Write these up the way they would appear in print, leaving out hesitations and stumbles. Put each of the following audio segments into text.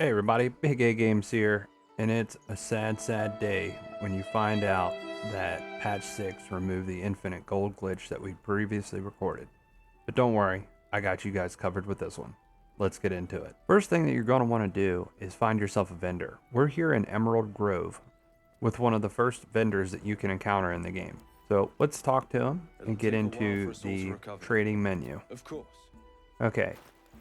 Hey everybody, Big A Games here, and it's a sad day when you find out that patch 6 removed the infinite gold glitch that we previously recorded. But don't worry, I got you guys covered with this one. Let's get into it. First thing that you're going to want to do is find yourself a vendor. We're here in Emerald Grove with one of the first vendors that you can encounter in the game. So let's talk to him and get into the trading menu. Of course. Okay,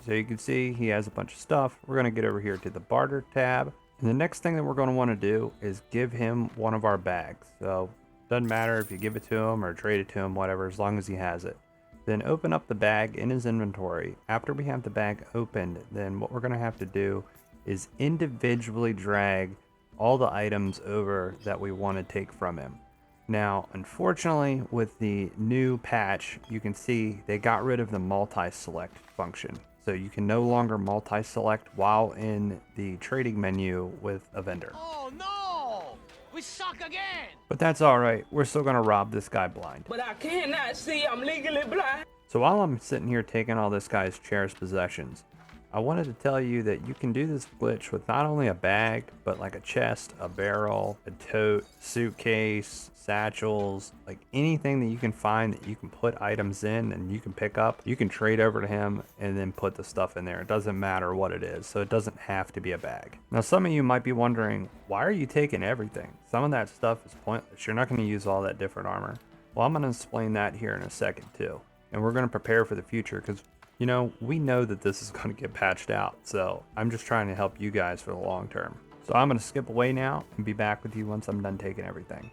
so you can see he has a bunch of stuff. We're going to get over here to the barter tab. And the next thing that we're going to want to do is give him one of our bags. So doesn't matter if you give it to him or trade it to him, whatever, as long as he has it. Then open up the bag in his inventory. After we have the bag opened, then what we're going to have to do is individually drag all the items over that we want to take from him. Now, unfortunately, with the new patch, you can see they got rid of the multi-select function. So you can no longer multi-select while in the trading menu with a vendor. Oh no! We suck again! But that's alright, we're still gonna rob this guy blind. But I cannot see, I'm legally blind. So while I'm sitting here taking all this guy's cherished possessions, I wanted to tell you that you can do this glitch with not only a bag, but like a chest, a barrel, a tote, suitcase, satchels, like anything that you can find that you can put items in and you can pick up. You can trade over to him and then put the stuff in there. It doesn't matter what it is, so it doesn't have to be a bag. Now some of you might be wondering, why are you taking everything? Some of that stuff is pointless. You're not going to use all that different armor. Well, I'm going to explain that here in a second too. And we're going to prepare for the future because you know, we know that this is going to get patched out, so I'm just trying to help you guys for the long term. So I'm going to skip away now and be back with you once I'm done taking everything.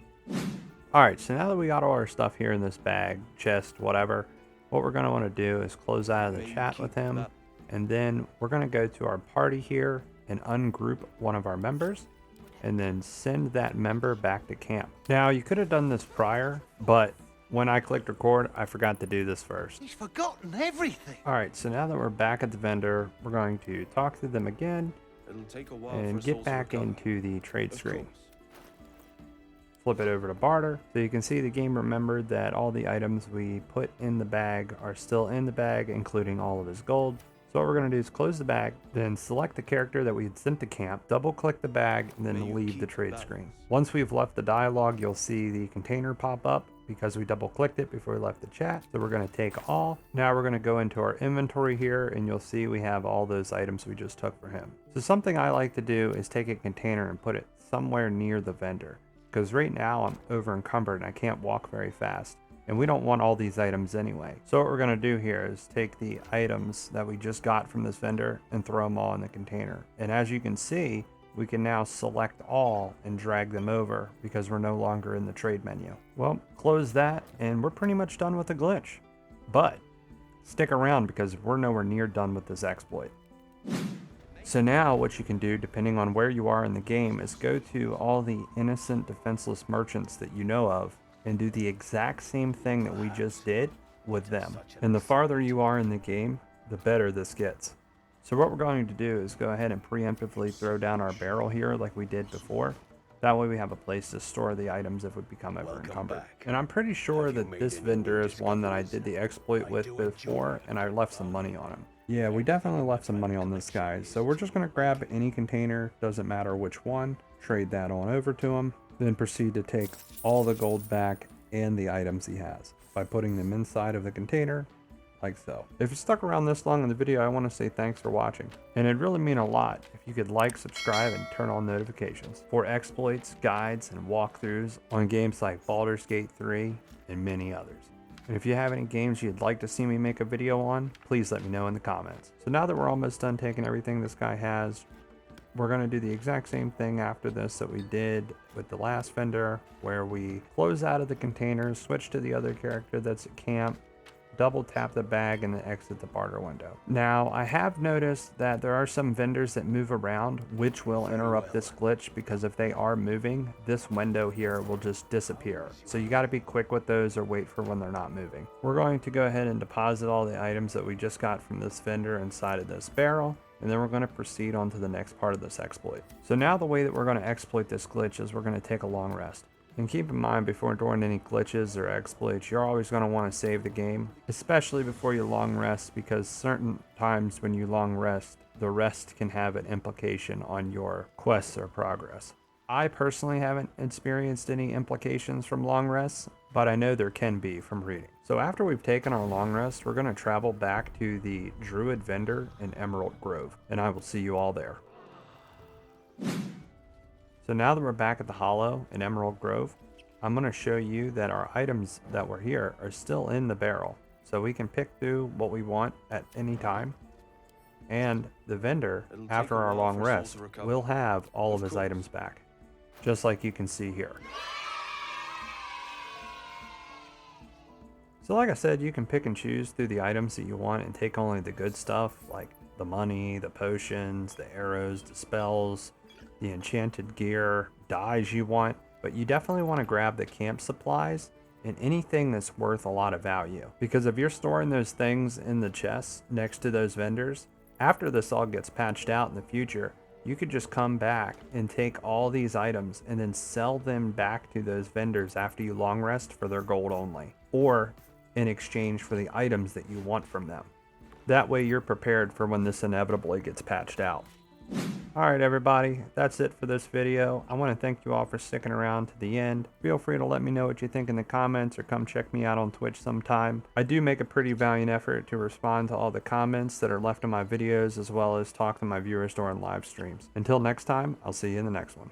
Alright, so now that we got all our stuff here in this bag, chest, whatever, what we're going to want to do is close out of the chat with him, and then we're going to go to our party here and ungroup one of our members, and then send that member back to camp. Now, you could have done this prior, but when I clicked record, I forgot to do this first. He's forgotten everything. Alright, so now that we're back at the vendor, we're going to talk to them again It'll take a while and for get souls to back recover. into the trade Of screen. course. Flip it over to barter. So you can see the game remembered that all the items we put in the bag are still in the bag, including all of his gold. So what we're going to do is close the bag, then select the character that we had sent to camp, double click the bag, and May then you leave keep the trade balance. screen. Once we've left the dialogue, you'll see the container pop up because we double clicked it before we left the chat. So we're going to take all. Now we're going to go into our inventory here and you'll see we have all those items we just took for him. So something I like to do is take a container and put it somewhere near the vendor, because right now I'm over encumbered and I can't walk very fast. And we don't want all these items anyway. So what we're going to do here is take the items that we just got from this vendor and throw them all in the container. And as you can see, we can now select all and drag them over because we're no longer in the trade menu. Well, close that and we're pretty much done with the glitch. But stick around because we're nowhere near done with this exploit. So now what you can do, depending on where you are in the game, is go to all the innocent defenseless merchants that you know of and do the exact same thing that we just did with them. And the farther you are in the game, the better this gets. So what we're going to do is go ahead and preemptively throw down our barrel here like we did before. That way we have a place to store the items if we become over encumbered. back. And I'm pretty sure Have you that made this any vendor new is one that I discoveries? did the exploit with before and I left some money on him. Yeah, we definitely left some money on this guy. So we're just going to grab any container, doesn't matter which one, trade that on over to him, then proceed to take all the gold back and the items he has by putting them inside of the container like so. If you stuck around this long in the video, I want to say thanks for watching. And it'd really mean a lot if you could like, subscribe, and turn on notifications for exploits, guides, and walkthroughs on games like Baldur's Gate 3 and many others. And if you have any games you'd like to see me make a video on, please let me know in the comments. So now that we're almost done taking everything this guy has, we're going to do the exact same thing after this that we did with the last vendor, where we close out of the containers, switch to the other character that's at camp, double tap the bag, and then exit the barter window. Now, I have noticed that there are some vendors that move around, which will interrupt this glitch, because if they are moving, this window here will just disappear. So you got to be quick with those or wait for when they're not moving. We're going to go ahead and deposit all the items that we just got from this vendor inside of this barrel, and then we're going to proceed on to the next part of this exploit. So now the way that we're going to exploit this glitch is we're going to take a long rest. And keep in mind, before doing any glitches or exploits, you're always going to want to save the game, especially before you long rest, because certain times when you long rest, the rest can have an implication on your quests or progress. I personally haven't experienced any implications from long rests, but I know there can be from reading. So after we've taken our long rest, we're going to travel back to the Druid Vendor in Emerald Grove, and I will see you all there. So now that we're back at the Hollow in Emerald Grove, I'm going to show you that our items that were here are still in the barrel. So we can pick through what we want at any time. And the vendor, after our long rest, will have all of his items back, just like you can see here. So like I said, you can pick and choose through the items that you want and take only the good stuff, like the money, the potions, the arrows, the spells, the enchanted gear, dyes you want. But you definitely want to grab the camp supplies and anything that's worth a lot of value. Because if you're storing those things in the chests next to those vendors, after this all gets patched out in the future, you could just come back and take all these items and then sell them back to those vendors after you long rest for their gold only, or in exchange for the items that you want from them. That way you're prepared for when this inevitably gets patched out. Alright everybody, that's it for this video. I want to thank you all for sticking around to the end. Feel free to let me know what you think in the comments, or come check me out on Twitch sometime. I do make a pretty valiant effort to respond to all the comments that are left in my videos, as well as talk to my viewers during live streams. Until next time, I'll see you in the next one.